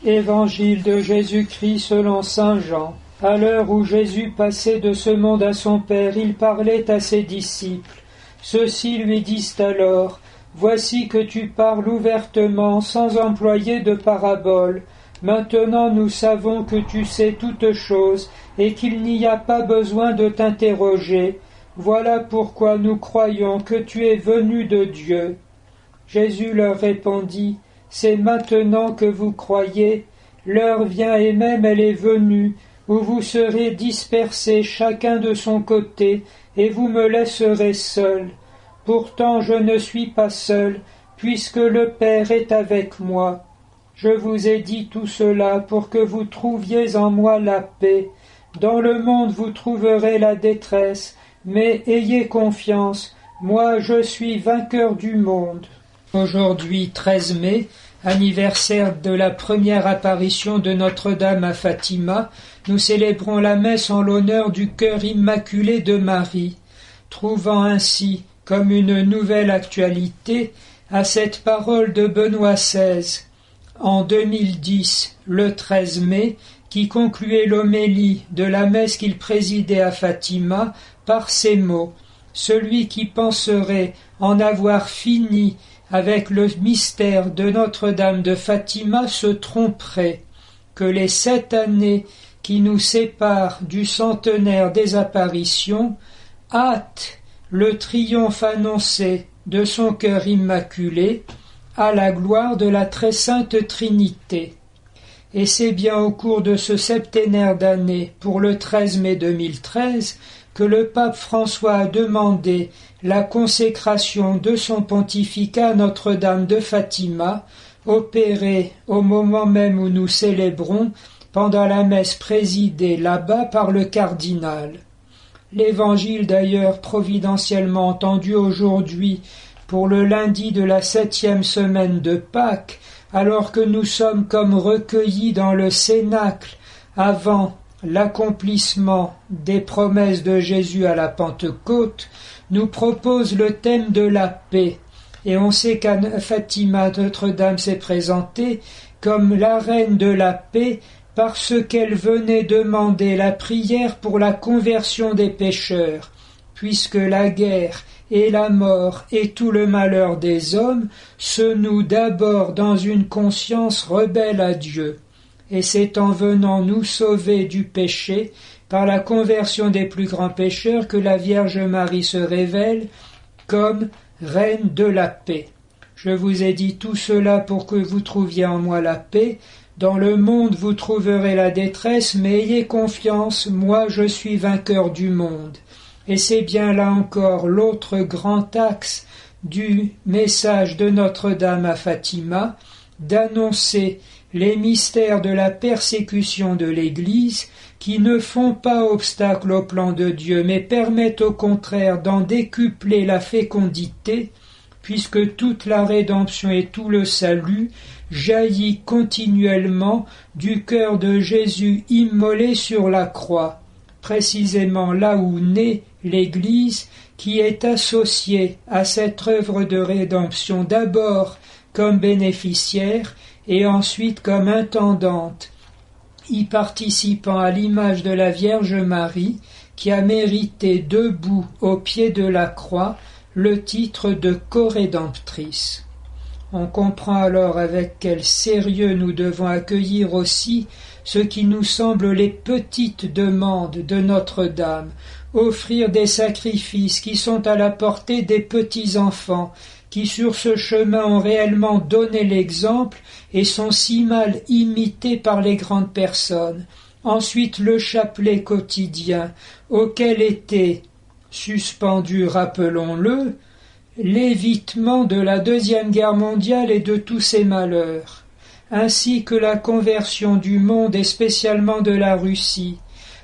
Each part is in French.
Évangile de Jésus-Christ selon saint Jean. À l'heure où Jésus passait de ce monde à son Père, il parlait à ses disciples. Ceux-ci lui disent alors : Voici que tu parles ouvertement, sans employer de parabole. Maintenant nous savons que tu sais toutes choses, et qu'il n'y a pas besoin de t'interroger. Voilà pourquoi nous croyons que tu es venu de Dieu. Jésus leur répondit : C'est maintenant que vous croyez, l'heure vient et même elle est venue, où vous serez dispersés chacun de son côté, et vous me laisserez seul. Pourtant je ne suis pas seul, puisque le Père est avec moi. Je vous ai dit tout cela pour que vous trouviez en moi la paix. Dans le monde vous trouverez la détresse, mais ayez confiance, moi je suis vainqueur du monde. Aujourd'hui, 13 mai, anniversaire de la première apparition de Notre-Dame à Fatima, nous célébrons la messe en l'honneur du cœur immaculé de Marie, trouvant ainsi comme une nouvelle actualité à cette parole de Benoît XVI, en 2010, le 13 mai, qui concluait l'homélie de la messe qu'il présidait à Fatima par ces mots : « Celui qui penserait en avoir fini avec le mystère de Notre-Dame de Fatima se tromperait, que les 7 années qui nous séparent du centenaire des apparitions hâtent le triomphe annoncé de son cœur immaculé à la gloire de la très sainte Trinité. » Et c'est bien au cours de ce septénaire d'années, pour le 13 mai 2013, que le pape François a demandé la consécration de son pontificat à Notre-Dame de Fatima, opérée au moment même où nous célébrons, pendant la messe présidée là-bas par le cardinal. L'évangile d'ailleurs providentiellement entendu aujourd'hui pour le lundi de la 7e semaine de Pâques, alors que nous sommes comme recueillis dans le cénacle avant l'accomplissement des promesses de Jésus à la Pentecôte, nous propose le thème de la paix. Et on sait qu'à Fatima, Notre-Dame s'est présentée comme la reine de la paix parce qu'elle venait demander la prière pour la conversion des pécheurs, puisque la guerre et la mort et tout le malheur des hommes se nouent d'abord dans une conscience rebelle à Dieu. Et c'est en venant nous sauver du péché, par la conversion des plus grands pécheurs, que la Vierge Marie se révèle comme reine de la paix. Je vous ai dit tout cela pour que vous trouviez en moi la paix. Dans le monde vous trouverez la détresse, mais ayez confiance, moi je suis vainqueur du monde. Et c'est bien là encore l'autre grand axe du message de Notre-Dame à Fatima, d'annoncer les mystères de la persécution de l'Église qui ne font pas obstacle au plan de Dieu, mais permettent au contraire d'en décupler la fécondité, puisque toute la rédemption et tout le salut jaillit continuellement du cœur de Jésus immolé sur la croix, précisément là où naît l'Église, qui est associée à cette œuvre de rédemption d'abord comme bénéficiaire et ensuite comme intendante, y participant à l'image de la Vierge Marie, qui a mérité debout au pied de la croix le titre de corédemptrice. On comprend alors avec quel sérieux nous devons accueillir aussi ce qui nous semble les petites demandes de Notre-Dame, offrir des sacrifices qui sont à la portée des petits-enfants, qui sur ce chemin ont réellement donné l'exemple et sont si mal imités par les grandes personnes. Ensuite le chapelet quotidien, auquel était suspendu, rappelons-le, l'évitement de la Deuxième Guerre mondiale et de tous ses malheurs, ainsi que la conversion du monde et spécialement de la Russie,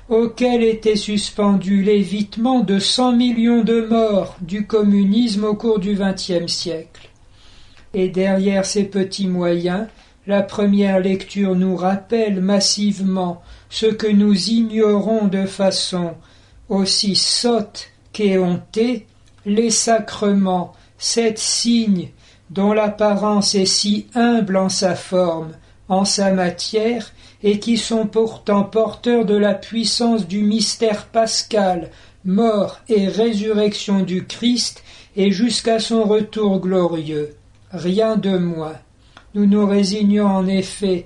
auquel était suspendu l'évitement de 100 millions de morts du communisme au cours du XXe siècle. Et derrière ces petits moyens, la première lecture nous rappelle massivement ce que nous ignorons de façon aussi sotte qu'éhontée, les sacrements, 7 signes dont l'apparence est si humble en sa forme, en sa matière et qui sont pourtant porteurs de la puissance du mystère pascal, mort et résurrection du Christ et jusqu'à son retour glorieux. Rien de moins. Nous nous résignons en effet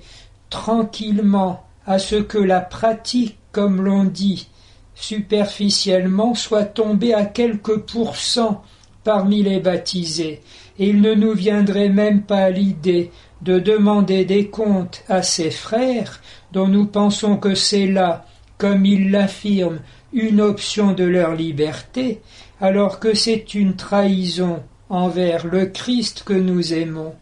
tranquillement à ce que la pratique, comme l'on dit, superficiellement, soit tombée à quelques pourcents parmi les baptisés, et il ne nous viendrait même pas l'idée de demander des comptes à ces frères, dont nous pensons que c'est là, comme ils l'affirment, une option de leur liberté, alors que c'est une trahison envers le Christ que nous aimons,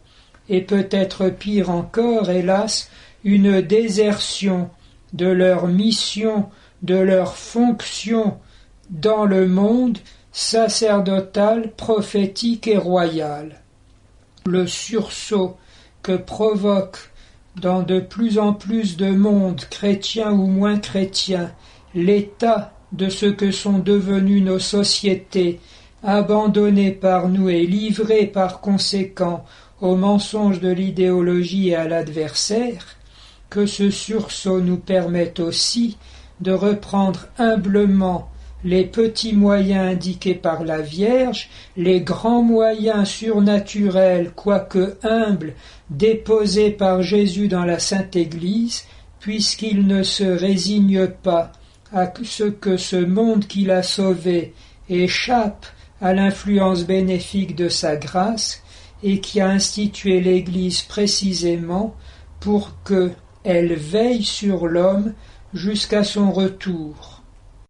et peut-être pire encore, hélas, une désertion de leur mission, de leur fonction dans le monde sacerdotal, prophétique et royal. Le sursaut que provoque dans de plus en plus de mondes, chrétiens ou moins chrétiens, l'état de ce que sont devenues nos sociétés, abandonnées par nous et livrées par conséquent aux mensonges de l'idéologie et à l'adversaire, que ce sursaut nous permette aussi de reprendre humblement les petits moyens indiqués par la Vierge, les grands moyens surnaturels, quoique humbles, déposés par Jésus dans la Sainte Église, puisqu'il ne se résigne pas à ce que ce monde qu'il a sauvé échappe à l'influence bénéfique de sa grâce, et qui a institué l'Église précisément pour qu'elle veille sur l'homme jusqu'à son retour.